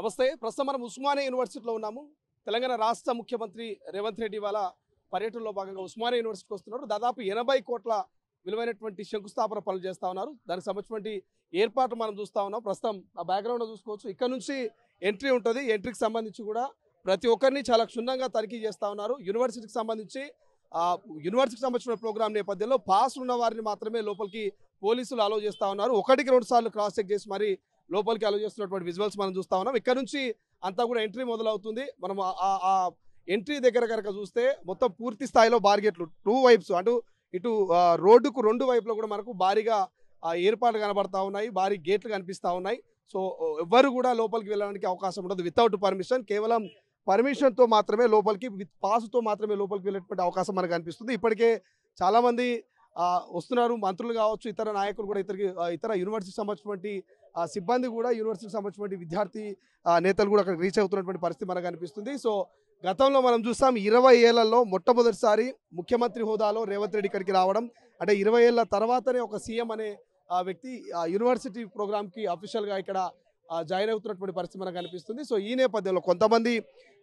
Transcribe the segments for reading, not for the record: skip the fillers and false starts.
నమస్తే. ప్రస్తుతం మనం ఉస్మానియా యూనివర్సిటీలో ఉన్నాము. తెలంగాణ రాష్ట్ర ముఖ్యమంత్రి రేవంత్ రెడ్డి వాళ్ళ పర్యటనలో భాగంగా ఉస్మానియా యూనివర్సిటీకి వస్తున్నారు. దాదాపు 80 కోట్ల విలువైనటువంటి శంకుస్థాపన పనులు చేస్తా ఉన్నారు. దానికి సంబంధించినటువంటి ఏర్పాట్లు మనం చూస్తా ఉన్నాం. ప్రస్తుతం ఆ బ్యాక్గ్రౌండ్లో చూసుకోవచ్చు. ఇక్కడ నుంచి ఎంట్రీ ఉంటుంది. ఎంట్రీకి సంబంధించి కూడా ప్రతి ఒక్కరిని చాలా క్షుణ్ణంగా తనిఖీ చేస్తా ఉన్నారు. యూనివర్సిటీకి సంబంధించి యూనివర్సిటీకి సంబంధించిన ప్రోగ్రామ్ నేపథ్యంలో పాస్ ఉన్న వారిని మాత్రమే లోపలికి పోలీసులు అలౌ చేస్తా ఉన్నారు. 1-2 సార్లు క్రాస్ చెక్ చేసి మరి లోపలికి అలౌ చేస్తున్నటువంటి విజువల్స్ మనం చూస్తా ఉన్నాం. ఇక్కడ నుంచి అంతా కూడా ఎంట్రీ మొదలవుతుంది. మనం ఆ ఎంట్రీ దగ్గర కనుక చూస్తే మొత్తం పూర్తి స్థాయిలో బార్గేట్లు 2 వైప్స్ ఇటు రోడ్డుకు 2 వైపులో కూడా మనకు భారీగా ఏర్పాట్లు కనబడతా ఉన్నాయి. భారీ గేట్లు కనిపిస్తూ ఉన్నాయి. సో ఎవ్వరు కూడా లోపలికి వెళ్ళడానికి అవకాశం ఉండదు. వితౌట్ పర్మిషన్, కేవలం పర్మిషన్తో మాత్రమే లోపలికి, విత్ పాస్తో మాత్రమే లోపలికి వెళ్ళేటువంటి అవకాశం మనకు కనిపిస్తుంది. ఇప్పటికే చాలామంది వస్తున్నారు. మంత్రులు కావచ్చు, ఇతర నాయకులు కూడా, ఇతర యూనివర్సిటీకి సంబంధించినటువంటి సిబ్బంది కూడా, యూనివర్సిటీకి సంబంధించినటువంటి విద్యార్థి నేతలు కూడా అక్కడ రీచ్ అవుతున్నటువంటి పరిస్థితి మనకు కనిపిస్తుంది. సో గతంలో మనం చూస్తాం 20 ఏళ్లలో మొట్టమొదటిసారి ముఖ్యమంత్రి హోదాలో రేవంత్ రెడ్డి ఇక్కడికి రావడం. అంటే 20 ఏళ్ల తర్వాతనే ఒక సీఎం అనే వ్యక్తి యూనివర్సిటీ ప్రోగ్రామ్కి అఫీషియల్గా ఇక్కడ జాయిన్ అవుతున్నటువంటి పరిస్థితి మనకు కనిపిస్తుంది. సో ఈ నేపథ్యంలో కొంతమంది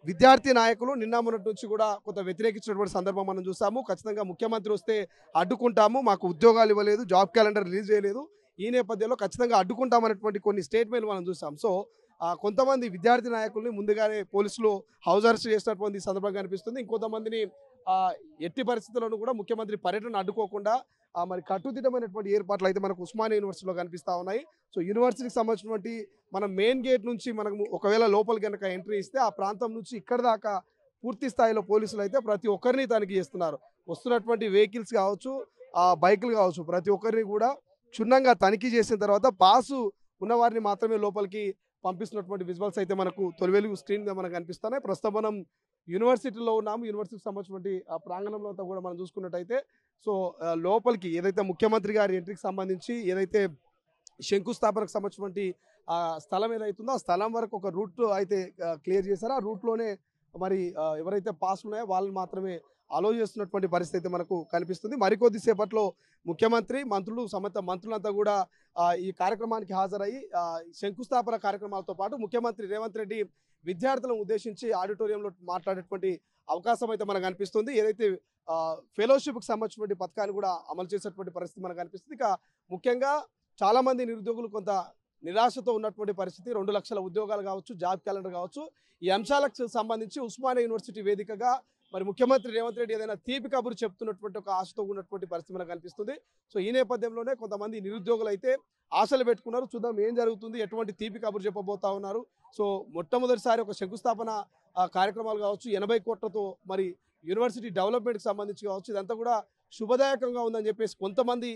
విద్యార్థి నాయకులు నిన్న మొన్నటి నుంచి కూడా కొంత వ్యతిరేకించినటువంటి సందర్భం మనం చూసాము. ఖచ్చితంగా ముఖ్యమంత్రి వస్తే అడ్డుకుంటాము, మాకు ఉద్యోగాలు ఇవ్వలేదు, జాబ్ క్యాలెండర్ రిలీజ్ చేయలేదు, ఈ నేపథ్యంలో ఖచ్చితంగా అడ్డుకుంటామనేటువంటి కొన్ని స్టేట్మెంట్లు మనం చూసాం. సో కొంతమంది విద్యార్థి నాయకుల్ని ముందుగానే పోలీసులు హౌస్ అరెస్ట్ చేసినటువంటి సందర్భం కనిపిస్తుంది. ఇంకొంతమందిని ఎట్టి పరిస్థితులను కూడా ముఖ్యమంత్రి పర్యటన అడ్డుకోకుండా మరి కట్టుదిట్టమైనటువంటి ఏర్పాట్లు అయితే మనకు ఉస్మానియా యూనివర్సిటీలో కనిపిస్తూ ఉన్నాయి. సో యూనివర్సిటీకి సంబంధించినటువంటి మనం మెయిన్ గేట్ నుంచి మనకు ఒకవేళ లోపలికి కనుక ఎంట్రీ ఇస్తే ఆ ప్రాంతం నుంచి ఇక్కడ దాకా పూర్తి స్థాయిలో పోలీసులు అయితే ప్రతి ఒక్కరిని తనిఖీ చేస్తున్నారు. వస్తున్నటువంటి వెహికల్స్ కావచ్చు, బైకులు కావచ్చు, ప్రతి ఒక్కరిని కూడా క్షుణ్ణంగా తనిఖీ చేసిన తర్వాత పాసు ఉన్నవారిని మాత్రమే లోపలికి పంపిస్తున్నటువంటి విజువల్స్ అయితే మనకు తొలివెలుగు స్క్రీన్ మీద మనకు కనిపిస్తున్నాయి. ప్రస్తుతం మనం యూనివర్సిటీలో ఉన్నాము. యూనివర్సిటీకి సంబంధించినటువంటి ఆ ప్రాంగణంలో అంతా కూడా మనం చూసుకున్నట్టయితే సో లోపలికి ఏదైతే ముఖ్యమంత్రి గారి ఎంట్రీకి సంబంధించి ఏదైతే శంకుస్థాపనకు సంబంధించినటువంటి స్థలం ఏదైతుందో ఆ స్థలం వరకు ఒక రూట్ అయితే క్లియర్ చేశారో ఆ రూట్లోనే మరి ఎవరైతే పాస్ ఉన్నాయో వాళ్ళని మాత్రమే అలో చేస్తున్నటువంటి పరిస్థితి మనకు కనిపిస్తుంది. మరికొద్ది సేపట్లో ముఖ్యమంత్రి, మంత్రులు, సమేత మంత్రులంతా కూడా ఈ కార్యక్రమానికి హాజరయ్యి శంకుస్థాపన కార్యక్రమాలతో పాటు ముఖ్యమంత్రి రేవంత్ రెడ్డి విద్యార్థులను ఉద్దేశించి ఆడిటోరియంలో మాట్లాడేటువంటి అవకాశం అయితే మనకు కనిపిస్తుంది. ఏదైతే ఫెలోషిప్కి సంబంధించినటువంటి పథకాన్ని కూడా అమలు చేసేటువంటి పరిస్థితి మనకు కనిపిస్తుంది. ఇక ముఖ్యంగా చాలామంది నిరుద్యోగులు కొంత నిరాశతో ఉన్నటువంటి పరిస్థితి. 2 లక్షల ఉద్యోగాలు కావచ్చు, జాబ్ క్యాలెండర్ కావచ్చు, ఈ అంశాలకు సంబంధించి ఉస్మానియా యూనివర్సిటీ వేదికగా మరి ముఖ్యమంత్రి రేవంత్ రెడ్డి ఏదైనా తీపి కబురు చెప్తున్నటువంటి ఒక ఆశతో ఉన్నటువంటి పరిస్థితి మనకు కనిపిస్తుంది. సో ఈ నేపథ్యంలోనే కొంతమంది నిరుద్యోగులు అయితే ఆశలు పెట్టుకున్నారు. చూద్దాం ఏం జరుగుతుంది, ఎటువంటి తీపి కబురు చెప్పబోతా ఉన్నారు. సో మొట్టమొదటిసారి ఒక శంకుస్థాపన కార్యక్రమాలు కావచ్చు, 80 కోట్లతో మరి యూనివర్సిటీ డెవలప్మెంట్కి సంబంధించి కావచ్చు, ఇదంతా కూడా శుభదాయకంగా ఉందని చెప్పేసి కొంతమంది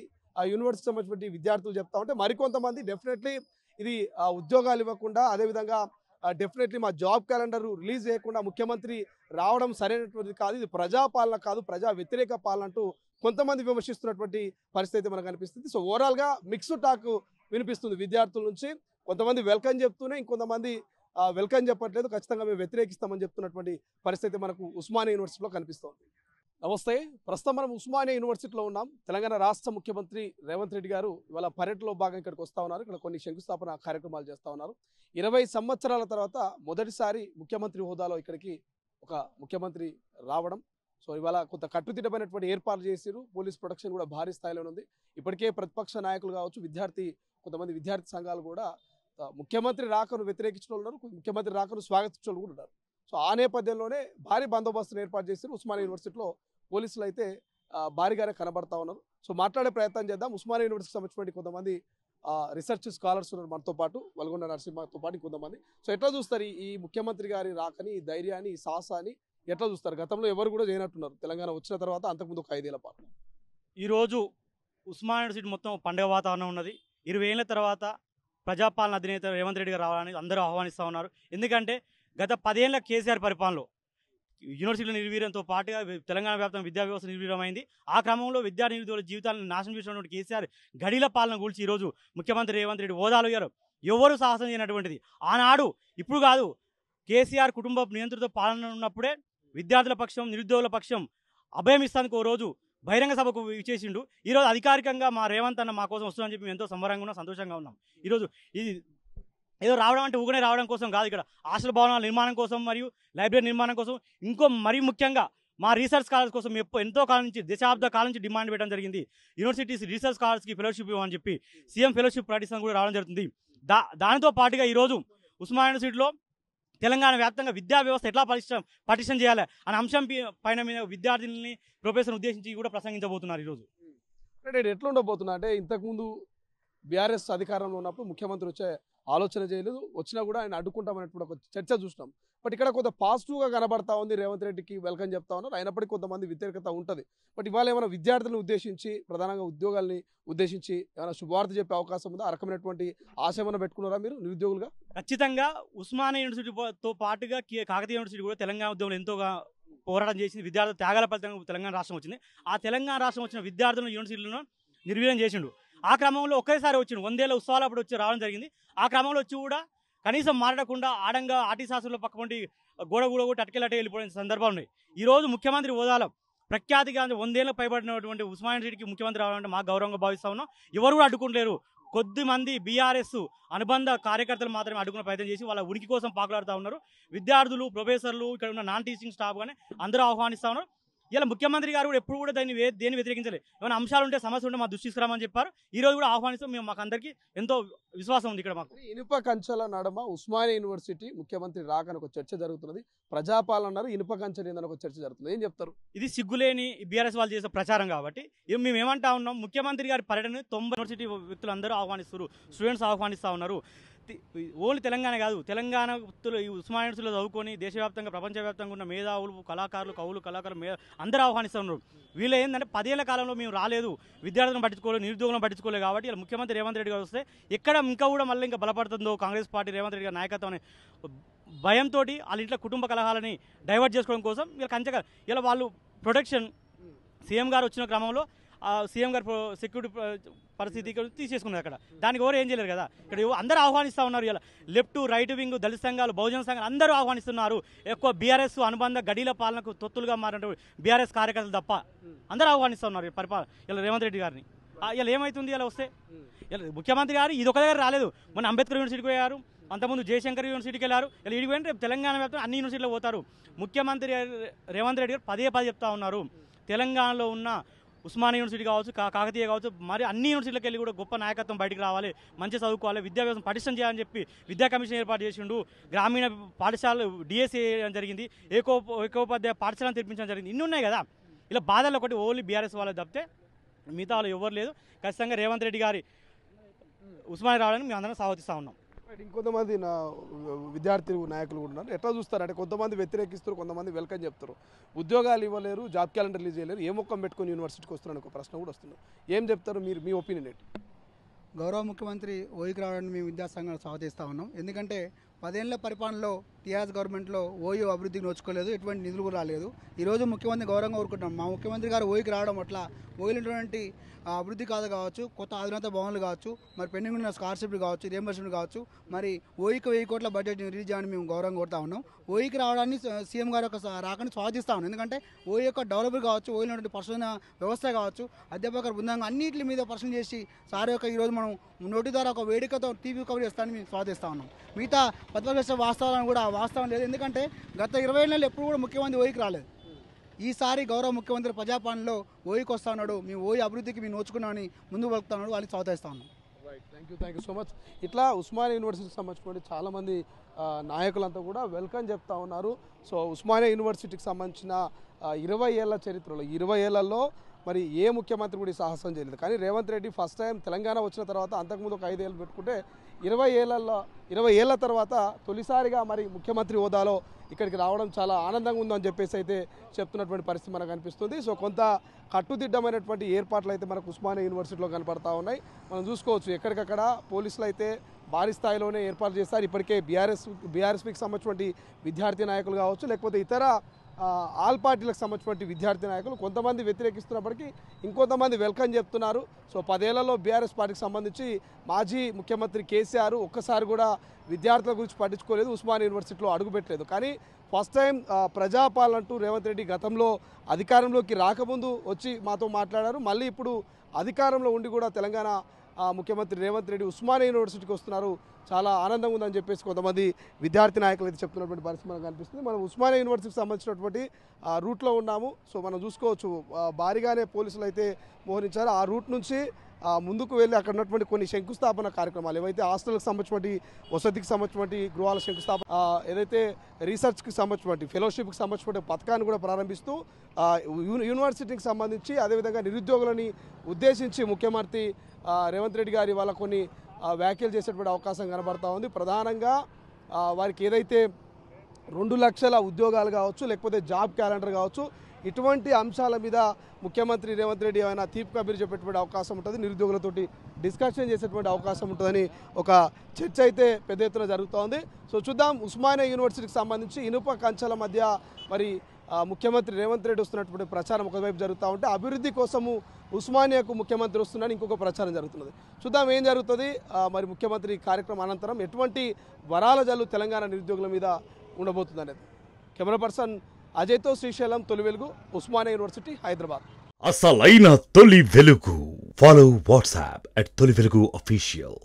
యూనివర్సిటీ సంబంధించిన విద్యార్థులు చెప్తా ఉంటే, మరికొంతమంది డెఫినెట్లీ ఇది ఉద్యోగాలు ఇవ్వకుండా, అదేవిధంగా డెఫినెట్లీ మా జాబ్ క్యాలెండర్ రిలీజ్ చేయకుండా ముఖ్యమంత్రి రావడం సరైనటువంటిది కాదు, ఇది ప్రజాపాలన కాదు, ప్రజా వ్యతిరేక పాలన అంటూ కొంతమంది విమర్శిస్తున్నటువంటి పరిస్థితి అయితే మనకు కనిపిస్తుంది. సో ఓవరాల్గా మిక్స్డ్ టాక్ వినిపిస్తుంది విద్యార్థుల నుంచి. కొంతమంది వెల్కమ్ చెప్తూనే, ఇంకొంతమంది వెల్కమ్ చెప్పట్లేదు, ఖచ్చితంగా మేము వ్యతిరేకిస్తామని చెప్తున్నటువంటి పరిస్థితి మనకు ఉస్మానియా యూనివర్సిటీలో కనిపిస్తోంది. నమస్తే. ప్రస్తుతం మనం ఉస్మానియా యూనివర్సిటీలో ఉన్నాం. తెలంగాణ రాష్ట్ర ముఖ్యమంత్రి రేవంత్ రెడ్డి గారు ఇవాళ పర్యటనలో భాగంగా ఇక్కడికి వస్తూ ఉన్నారు. ఇక్కడ కొన్ని శంకుస్థాపన కార్యక్రమాలు చేస్తూ ఉన్నారు. 20 సంవత్సరాల తర్వాత మొదటిసారి ముఖ్యమంత్రి హోదాలో ఇక్కడికి ఒక ముఖ్యమంత్రి రావడం. సో ఇవాళ కొంత కట్టుదిట్టమైనటువంటి ఏర్పాట్లు చేశారు. పోలీస్ ప్రొటెక్షన్ కూడా భారీ స్థాయిలో ఉంది. ఇప్పటికే ప్రతిపక్ష నాయకులు కావచ్చు, కొంతమంది విద్యార్థి సంఘాలు కూడా ముఖ్యమంత్రి రాకను వ్యతిరేకించిన వాళ్ళు ఉన్నారు, ముఖ్యమంత్రి రాకను స్వాగతించిన వాళ్ళు కూడా ఉన్నారు. సో ఆ నేపథ్యంలోనే భారీ బందోబస్తును ఏర్పాటు చేశారు. ఉస్మానియా యూనివర్సిటీలో పోలీసులు అయితే భారీగానే కనబడతా ఉన్నారు. సో మాట్లాడే ప్రయత్నం చేద్దాం. ఉస్మానియా యూనివర్సిటీకి సంబంధించిన కొంతమంది రీసెర్చ్ స్కాలర్స్ ఉన్నారు మనతో పాటు, వల్గొండ నరసింహతో పాటు కొంతమంది. సో ఎట్లా చూస్తారు ఈ ముఖ్యమంత్రి గారి రాకని, ఈ ధైర్యాన్ని, ఈ సాహసాన్ని ఎట్లా చూస్తారు? గతంలో ఎవరు కూడా చేయనట్టున్నారు తెలంగాణ వచ్చిన తర్వాత, అంతకుముందు ఒక 5 ఏళ్ల పాటు. ఈరోజు ఉస్మానియా యూనివర్సిటీ మొత్తం పండుగ వాతావరణం ఉన్నది. 20 ఏళ్ల తర్వాత ప్రజాపాలన అధినేత రేవంత్ రెడ్డి గారు రావాలని అందరూ ఆహ్వానిస్తూ ఉన్నారు. ఎందుకంటే గత 10 ఏళ్ల కేసీఆర్ పరిపాలనలో యూనివర్సిటీల నిర్వీర్యంతో పాటుగా తెలంగాణ వ్యాప్తంగా విద్యా వ్యవస్థ నిర్వీర్యమైంది. ఆ క్రమంలో విద్యా నిరుద్యోగుల జీవితాలను నాశనం చేసినటువంటి కేసీఆర్ గడిల పాలన గురించి ఈరోజు ముఖ్యమంత్రి రేవంత్ రెడ్డి హోదాలో ఎవరు సాహసం చేయనటువంటిది. ఆనాడు ఇప్పుడు కాదు, కేసీఆర్ కుటుంబ నియంత్రిత పాలన ఉన్నప్పుడే విద్యార్థుల పక్షం, నిరుద్యోగుల పక్షం అభయం ఇస్తానికి ఓ రోజు బహిరంగ సభకు ఇచ్చేసిండు. ఈరోజు అధికారికంగా మా రేవంత్ అన్న మా కోసం వస్తుందని చెప్పి మేము ఎంతో సంబరంగా ఉన్నాం, సంతోషంగా ఉన్నాం. ఈరోజు ఇది ఏదో రావడం అంటే ఊగనే రావడం కోసం కాదు. ఇక్కడ హాస్టల్ భవనాల నిర్మాణం కోసం మరియు లైబ్రరీ నిర్మాణం కోసం, ఇంకో మరీ ముఖ్యంగా మా రీసెర్చ్ స్కాలర్స్ కోసం ఎంతో కాలం నుంచి దశాబ్ద కాలం నుంచి డిమాండ్ పెట్టడం జరిగింది. యూనివర్సిటీస్ రీసెర్చ్ స్కాలర్స్కి ఫెలోషిప్ ఇవ్వమని చెప్పి సీఎం ఫెలోషిప్ ప్రకటించడం కూడా రావడం జరుగుతుంది. దానితో పాటుగా ఈరోజు ఉస్మానియా యూనివర్సిటీలో తెలంగాణ వ్యాప్తంగా విద్యా వ్యవస్థ ఎట్లా పటిష్టం చేయాలి అనే అంశం పైన మీద విద్యార్థులని ప్రొఫెసర్ ఉద్దేశించి కూడా ప్రసంగించబోతున్నారు ఈరోజు. అంటే ఎట్లా ఉండబోతున్నా అంటే ఇంతకుముందు బీఆర్ఎస్ అధికారంలో ఉన్నప్పుడు ముఖ్యమంత్రి వచ్చే ఆలోచన చేయలేదు, వచ్చినా కూడా ఆయన అడ్డుకుంటామనేటువంటి ఒక చర్చ చూసినాం. బట్ ఇక్కడ కొంత పాజిటివ్గా కనబడతా ఉంది, రేవంత్ రెడ్డికి వెల్కమ్ చెప్తా ఉన్నారు. అయినప్పటికీ కొంతమంది వ్యతిరేకత ఉంటుంది. బట్ ఇవాళ ఏమైనా విద్యార్థులను ఉద్దేశించి, ప్రధానంగా ఉద్యోగాల్ని ఉద్దేశించి ఏమైనా శుభవార్త చెప్పే అవకాశం ఉందా? ఆ రకమైనటువంటి ఆశ ఏమైనా పెట్టుకున్నారా మీరు నిరుద్యోగులుగా? ఖచ్చితంగా ఉస్మానియా యూనివర్సిటీతో పాటుగా కాకతీయ యూనివర్సిటీ కూడా తెలంగాణ ఉద్యమంలో ఎంతోగా పోరాటం చేసింది. విద్యార్థుల త్యాగాల ఫలితంగా తెలంగాణ రాష్ట్రం వచ్చింది. ఆ తెలంగాణ రాష్ట్రం వచ్చిన విద్యార్థులను యూనివర్సిటీలను నిర్వీర్యం చేసిండు. ఆ క్రమంలో ఒకేసారి వచ్చిండు, 100 ఏళ్ళ ఉత్సవాలు అప్పుడు వచ్చి రావడం జరిగింది. ఆ క్రమంలో వచ్చి కూడా కనీసం మాట్లాడకుండా ఆడంగా ఆర్టీ శాస్త్రంలో పక్కపంటి గోడ కూడా అటకెళ్ళటే వెళ్ళిపోయిన సందర్భాలు ఉన్నాయి. ఈరోజు ముఖ్యమంత్రి హోదాలో ప్రఖ్యాతిగా 100 ఏళ్ళకు పైబడినటువంటి ఉస్మానియా యూనివర్సిటీకి ముఖ్యమంత్రి రావాలంటే మాకు గౌరవంగా భావిస్తా ఉన్నాం. ఎవరు కూడా అడ్డుకుంటలేరు. కొద్దిమంది బీఆర్ఎస్ అనుబంధ కార్యకర్తలు మాత్రమే అడ్డుకునే ప్రయత్నం చేసి వాళ్ళ ఉనికి కోసం పాకులాడుతూ ఉన్నారు. విద్యార్థులు, ప్రొఫెసర్లు, ఇక్కడ ఉన్న నాన్ టీచింగ్ స్టాఫ్ కానీ అందరూ ఆహ్వానిస్తూ ఉన్నారు. ఇలా ముఖ్యమంత్రి గారు కూడా ఎప్పుడు కూడా దేన్ని వ్యతిరేకించలేదు. ఏమైనా అంశాలు ఉంటే, సమస్య ఉంటే మా దృష్టి తీసుకురామని చెప్పారు. ఈ రోజు కూడా ఆహ్వానిస్తాం. మేము మాకు అందరికీ ఎంతో విశ్వాసం ఉంది. ఇక్కడ మాకు ఇనుప కంచెల నడమ ఉస్మానియా యూనివర్సిటీ ముఖ్యమంత్రి రాకని ఒక చర్చ జరుగుతున్నది. ప్రజాపాలన అన్నారు, ఇనుప కంచెలు ఏందని ఒక చర్చ జరుగుతుంది. ఏం చెప్తారు? ఇది సిగ్గులేని బీఆర్ఎస్ వాళ్ళు చేసే ప్రచారం కాబట్టి మేము ఏమంటా ఉన్నాం, ముఖ్యమంత్రి గారి పర్యటన 90 యూనివర్సిటీ వ్యక్తులు అందరూ ఆహ్వానిస్తారు, స్టూడెంట్స్ ఆహ్వానిస్తూ ఉన్నారు. ఓన్లీ తెలంగాణ కాదు, తెలంగాణ ఈ ఉస్మానియా యూనివర్సిటీలో చదువుకొని దేశవ్యాప్తంగా ప్రపంచవ్యాప్తంగా ఉన్న మేధావులు, కళాకారులు, కళాకారులు అందరూ ఆహ్వానిస్తున్నారు. వీళ్ళు ఏంటంటే 10 ఏళ్ల కాలంలో మేము రాలేదు, విద్యార్థులను పట్టించుకోలేదు, నిరుద్యోగులను పట్టించుకోలేదు కాబట్టి ఇలా ముఖ్యమంత్రి రేవంత్ రెడ్డి గారు వస్తే ఎక్కడ ఇంకా కూడా మళ్ళీ ఇంకా బలపడుతుందో కాంగ్రెస్ పార్టీ రేవంత్ రెడ్డి గారి నాయకత్వం అనే భయంతో వాళ్ళ ఇంట్లో కుటుంబ కలహాలని డైవర్ట్ చేసుకోవడం కోసం వీళ్ళ కంచెగా ఇలా వాళ్ళు ప్రొటెక్షన్ సీఎం గారు వచ్చిన క్రమంలో సీఎం గారు సెక్యూరిటీ పరిస్థితి తీసేసుకున్నారు. అక్కడ దానికి ఎవరు ఏం చేయలేరు కదా. ఇక్కడ అందరూ ఆహ్వానిస్తూ ఉన్నారు. ఇలా లెఫ్ట్, రైట్ వింగ్, దళిత సంఘాలు, బహుజన సంఘాలు అందరూ ఆహ్వానిస్తున్నారు. ఎక్కువ బీఆర్ఎస్ అనుబంధ గడీల పాలనకు తొత్తులుగా మారిన బీఆర్ఎస్ కార్యకర్తలు తప్ప అందరూ ఆహ్వానిస్తూ ఉన్నారు పరిపాలన ఇలా రేవంత్ రెడ్డి గారిని. ఇలా ఏమవుతుంది ఇలా వస్తే? ఇలా ముఖ్యమంత్రి గారు ఇది ఒక దగ్గర రాలేదు, మొన్న అంబేద్కర్ యూనివర్సిటీకి పోయారు, అంతకుముందు జయశంకర్ యూనివర్సిటీకి వెళ్ళారు. ఇలా ఇడికి పోయిన రేపు తెలంగాణ వ్యాప్తంగా అన్ని యూనివర్సిటీలో పోతారు. ముఖ్యమంత్రి రేవంత్ రెడ్డి గారు పదే చెప్తా ఉన్నారు, తెలంగాణలో ఉన్న ఉస్మానియా యూనివర్సిటీ కావచ్చు, కాకతీయ కావచ్చు, మరి అన్ని యూనివర్సిటీలకు వెళ్ళి కూడా గొప్ప నాయకత్వం బయటికి రావాలి, మంచి చదువుకోవాలి, విద్యా వ్యవస్థను పటిష్టం చేయాలని చెప్పి విద్యా కమిషన్ ఏర్పాటు చేసిండు. గ్రామీణ పాఠశాలలు డిఎస్సీ చేయడం జరిగింది, ఏకోపాధ్యాయ పాఠశాలను తెప్పించడం జరిగింది. ఇన్ని ఉన్నాయి కదా. ఇలా బాధలు ఒకటి ఓన్లీ బీఆర్ఎస్ వాళ్ళకి తప్పితే మిగతా వాళ్ళు ఎవరు లేదు. ఖచ్చితంగా రేవంత్ రెడ్డి గారి ఉస్మానియా రావడానికి మేము అందరం స్వాగతిస్తూ ఉన్నాం. ఇంకొంతమంది విద్యార్థి నాయకులు కూడా ఉన్నారు. ఎట్లా చూస్తారు అంటే కొంతమంది వ్యతిరేకిస్తారు, కొంతమంది వెల్కమ్ చెప్తారు. ఉద్యోగాలు ఇవ్వలేరు, జాబ్ క్యాలెండర్ రిలీజ్ చేయలేరు, ఏ మొక్కం పెట్టుకొని యూనివర్సిటీకి వస్తున్నారని ఒక ప్రశ్న కూడా వస్తుంది. ఏం చెప్తారు మీరు, మీ ఒపీనియన్ ఏంటి? గౌరవ ముఖ్యమంత్రి ఓయూకి రావడానికి మేము విద్యాసంఘాలు స్వాగతిస్తూ ఉన్నాం. ఎందుకంటే 10 ఏళ్ల పరిపాలనలో టీఆర్ఎస్ గవర్నమెంట్లో ఓయూ అభివృద్ధికి నోచుకోలేదు, ఎటువంటి నిధులు కూడా రాలేదు. ఈరోజు ముఖ్యమంత్రి గౌరవంగా కోరుకుంటున్నాం. మా ముఖ్యమంత్రి గారు ఓయూకి రావడం వల్ల ఓయూలో ఉన్నటువంటి అభివృద్ధి కాదు కావచ్చు, కొత్త ఆధునిక భవనాలు కావచ్చు, మరి పెండింగ్ ఉన్న స్కాలర్షిప్లు కావచ్చు, రియంబర్స్మెంట్ కావచ్చు, మరి ఓయూకి 1000 కోట్ల బడ్జెట్ రిలీజ్ చేయడానికి మేము గౌరవంగా కోరుతా ఉన్నాం. ఓయూకి రావడాన్ని సీఎం గారు ఒక రాకని స్వాగతిస్తా ఉన్నాం. ఎందుకంటే ఓయూ యొక్క డెవలప్ కావచ్చు, ఓయూలో ఉన్నటువంటి పరిశోధన వ్యవస్థ కావచ్చు, అధ్యాపక బృందంగా అన్నింటి మీద పరిశీలన చేసి సార్ యొక్క ఈరోజు మనం నోటి ద్వారా ఒక వేదికతో టీవీ కవర్ చేస్తానని మేము స్వాగతిస్తా ఉన్నాం. మిగతా ప్రతిపక్ష వాస్తవాలను కూడా వాస్తవం లేదు. ఎందుకంటే గత 20 ఏళ్ళలో ఎప్పుడు కూడా ముఖ్యమంత్రి ఓయూకి రాలేదు. ఈసారి గౌరవ ముఖ్యమంత్రి ప్రజాపాలనలో ఓయూకి వస్తా ఉన్నాడు, మేము ఓయూ అభివృద్ధికి మేము నోచుకున్నామని ముందుకు వెళ్తా ఉన్నాడు, వాళ్ళని స్వాగతిస్తా ఉన్నాం. Thank you so much. ఇట్లా ఉస్మానియా యూనివర్సిటీకి సంబంధించిన చాలామంది నాయకులంతా కూడా వెల్కమ్ చెప్తా ఉన్నారు. సో ఉస్మానియా యూనివర్సిటీకి సంబంధించిన 20 ఏళ్ల చరిత్రలో 20 ఏళ్లలో మరి ఏ ముఖ్యమంత్రి కూడా సాహసం చేయలేదు. కానీ రేవంత్ రెడ్డి ఫస్ట్ టైం తెలంగాణ వచ్చిన తర్వాత, అంతకుముందు ఒక 5 ఏళ్ళు పెట్టుకుంటే 20 ఏళ్ల తర్వాత తొలిసారిగా మరి ముఖ్యమంత్రి హోదాలో ఇక్కడికి రావడం చాలా ఆనందంగా ఉందని చెప్పేసి అయితే చెప్తున్నటువంటి పరిస్థితి మనకు కనిపిస్తుంది. సో కొంత కట్టుదిట్టమైనటువంటి ఏర్పాట్లు అయితే మనకు ఉస్మానియా యూనివర్సిటీలో కనపడతా ఉన్నాయి. మనం చూసుకోవచ్చు ఎక్కడికక్కడ పోలీసులు అయితే భారీ స్థాయిలోనే ఏర్పాటు చేస్తారు. ఇప్పటికే బీఆర్ఎస్పీకి సంబంధించినటువంటి విద్యార్థి నాయకులు కావచ్చు, లేకపోతే ఇతర ఆల్ పార్టీలకు సంబంధించినటువంటి విద్యార్థి నాయకులు కొంతమంది వ్యతిరేకిస్తున్నప్పటికీ ఇంకొంతమంది వెల్కమ్ చెప్తున్నారు. సో 10 ఏళ్లలో బీఆర్ఎస్ పార్టీకి సంబంధించి మాజీ ముఖ్యమంత్రి కేసీఆర్ ఒక్కసారి కూడా విద్యార్థుల గురించి పట్టించుకోలేదు, ఉస్మానియా యూనివర్సిటీలో అడుగుపెట్టలేదు. కానీ ఫస్ట్ టైం ప్రజాపాలన అంటూ రేవంత్ రెడ్డి గతంలో అధికారంలోకి రాకముందు వచ్చి మాతో మాట్లాడారు. మళ్ళీ ఇప్పుడు అధికారంలో ఉండి కూడా తెలంగాణ ముఖ్యమంత్రి రేవంత్ రెడ్డి ఉస్మానియా యూనివర్సిటీకి వస్తున్నారు, చాలా ఆనందంగా ఉందని చెప్పేసి కొంతమంది విద్యార్థి నాయకులు అయితే చెప్తున్నటువంటి పరిస్థితి మనకు కనిపిస్తుంది. మనం ఉస్మానియా యూనివర్సిటీకి సంబంధించినటువంటి రూట్లో ఉన్నాము. సో మనం చూసుకోవచ్చు, భారీగానే పోలీసులు అయితే మోహరించారు. ఆ రూట్ నుంచి ముందుకు వెళ్ళి అక్కడ ఉన్నటువంటి కొన్ని శంకుస్థాపన కార్యక్రమాలు ఏవైతే హాస్టల్కి సంబంధించినటువంటి వసతికి సంబంధించినటువంటి గృహాల శంకుస్థాపన, ఏదైతే రీసెర్చ్కి సంబంధించినటువంటి ఫెలోషిప్కి సంబంధించినటువంటి పథకాన్ని కూడా ప్రారంభిస్తూ యూనివర్సిటీకి సంబంధించి అదేవిధంగా నిరుద్యోగులని ఉద్దేశించి ముఖ్యమంత్రి రేవంత్ రెడ్డి గారు ఇవాళ కొన్ని వ్యాఖ్యలు చేసేటువంటి అవకాశం కనబడతా ఉంది. ప్రధానంగా వారికి ఏదైతే 2 లక్షల ఉద్యోగాలు కావచ్చు, లేకపోతే జాబ్ క్యాలెండర్ కావచ్చు, ఇటువంటి అంశాల మీద ముఖ్యమంత్రి రేవంత్ రెడ్డి ఏమైనా తీపి కబీర్ చెప్పేటువంటి అవకాశం ఉంటుంది, నిరుద్యోగులతోటి డిస్కషన్ చేసేటువంటి అవకాశం ఉంటుందని ఒక చర్చ అయితే పెద్ద ఎత్తున జరుగుతూ ఉంది. సో చూద్దాం, ఉస్మానియా యూనివర్సిటీకి సంబంధించి ఇనుప కంచెల మధ్య మరి ముఖ్యమంత్రి రేవంత్ రెడ్డి వస్తున్నటువంటి ప్రచారం ఒకవైపు జరుగుతూ ఉంటే, అభివృద్ధి కోసము ఉస్మానియాకు ముఖ్యమంత్రి వస్తున్నాడని ఇంకొక ప్రచారం జరుగుతున్నది. చూద్దాం ఏం జరుగుతుంది. మరి ముఖ్యమంత్రి కార్యక్రమం అనంతరం ఎటువంటి వరాల జల్లు తెలంగాణ నిరుద్యోగుల మీద ఉండబోతుంది అనేది. కెమెరా పర్సన్ అజయ్తో శ్రీశైలం, తొలి వెలుగు, ఉస్మానియా యూనివర్సిటీ, హైదరాబాద్. అసలైన తొలి వెలుగు. ఫాలో వాట్సాప్ @తొలి వెలుగు official.